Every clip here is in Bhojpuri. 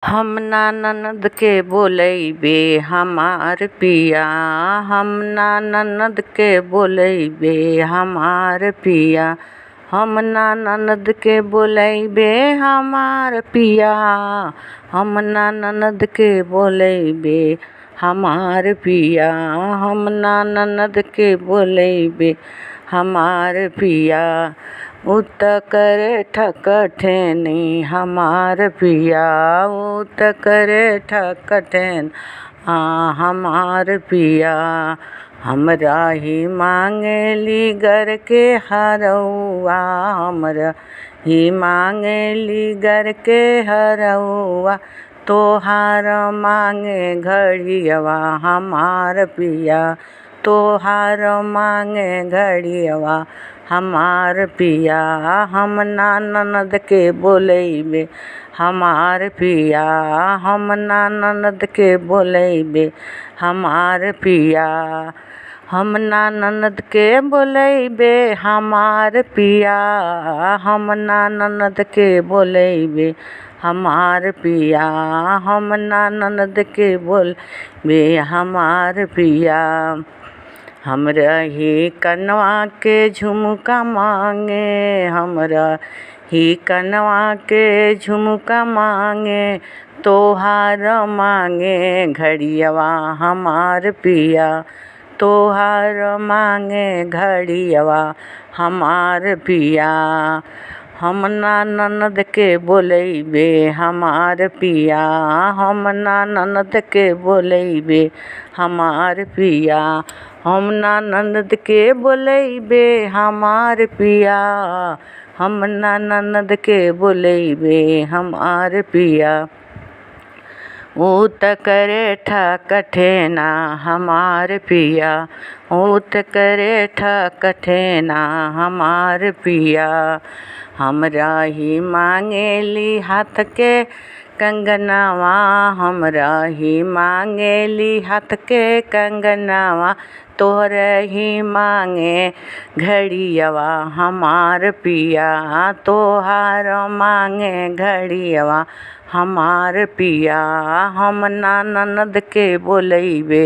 हम ना ननद के बोलैबे हमार पिया, हम ना ननद के बोलैबे हमार पिया, हम ना ननद के बोलैबे हमार पिया, हम ना ननद के बोलैबे हमार पिया, हम ना ननद के बोलैबे हमार पिया। उत करे ठकठेनी हमार पिया, उत करे ठकठेन हमार पिया। हमरा ही मांगेली घर के हरौआ, हमरा ही मांगेली घर के हरौआ, तोहार मांगे घड़ियवा हमार पिया, तोहार मांगे घड़ियवा हमार पिया। हम ना ननद के बोलैबे हमार पिया, हम ना ननद के बोलैबे हमार पिया, हम ना ननद के बोलैबे हमार पिया, हम ना ननद के बोलैबे हमार पिया, हम ना ननद के बोलैबे हमार पिया। हमरा ही कनवा के झुमका मांगे, हमरा ही कनवा के झुमका मांगे, तोहार मांगे घड़ियवा हमार पिया, तोहार मांगे घड़ियवा हमार पिया। हम ना ननद के बोलैबे हमार पिया, हम ना ननद के बोलैबे हमार पिया, हम ना ननद के बोलैबे हमार पिया, हम ना ननद के बोलैबे हमार पिया। उत करे ठकठेना हमार पिया, उत करे ठकठेना हमार पिया। हमरा ही मांगेली हाथ के कंगनवा, हमरा ही मांगेली हाथ के कंगनवा, तोहरे ही मांगे घड़ियवा हमार पिया, तोहार मांगे घड़ियवा हमार पिया। हम ना ननद के बोलैबे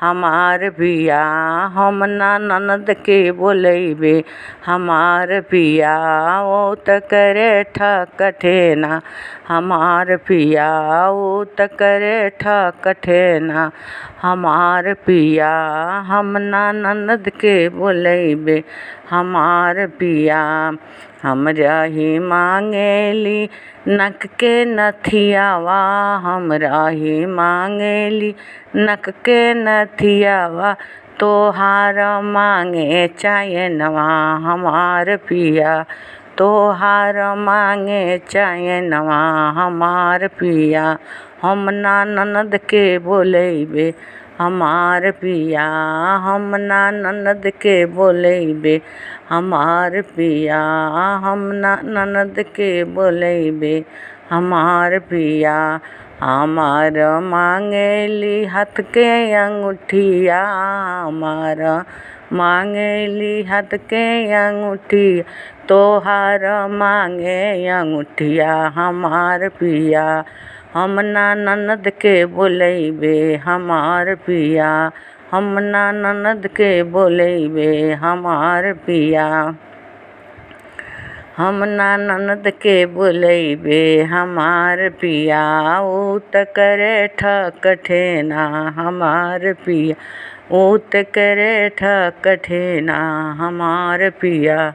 हमार पिया, हम ना ननद के बोलैबे हमार पिया। उत करे ठकठेना हमार पिया, उत करे ठकठेना हमार पिया, हम ना ननद के बोलैबे हमार पिया। हमरा ही मांगेली नक के नथियावा, हमरा ही मांगेली नक के नथियावा, तोहार मांगे चैनवा हमार पिया, तोहार मांगे चैनवा हमार पिया। हम ना ननद के बोलैबे हमार पिया, हम ना ननद के बोलैबे हमार पिया, हम ना ननद के बोलैबे हमार पिया। हमार मांगेली हाथ के अंगूठिया, हमार मांगेली हाथ के अंगूठिया, तोहार मांगे अंगूठिया हमार पिया। हम ना ननद के बोलैबे हमार पिया, हम ना ननद के बोलैबे हमार पिया, हम ना ननद के बोलैबे हमार पिया। उत करे ठकठेना हमार पिया, उत करे ठकठेना हमार पिया।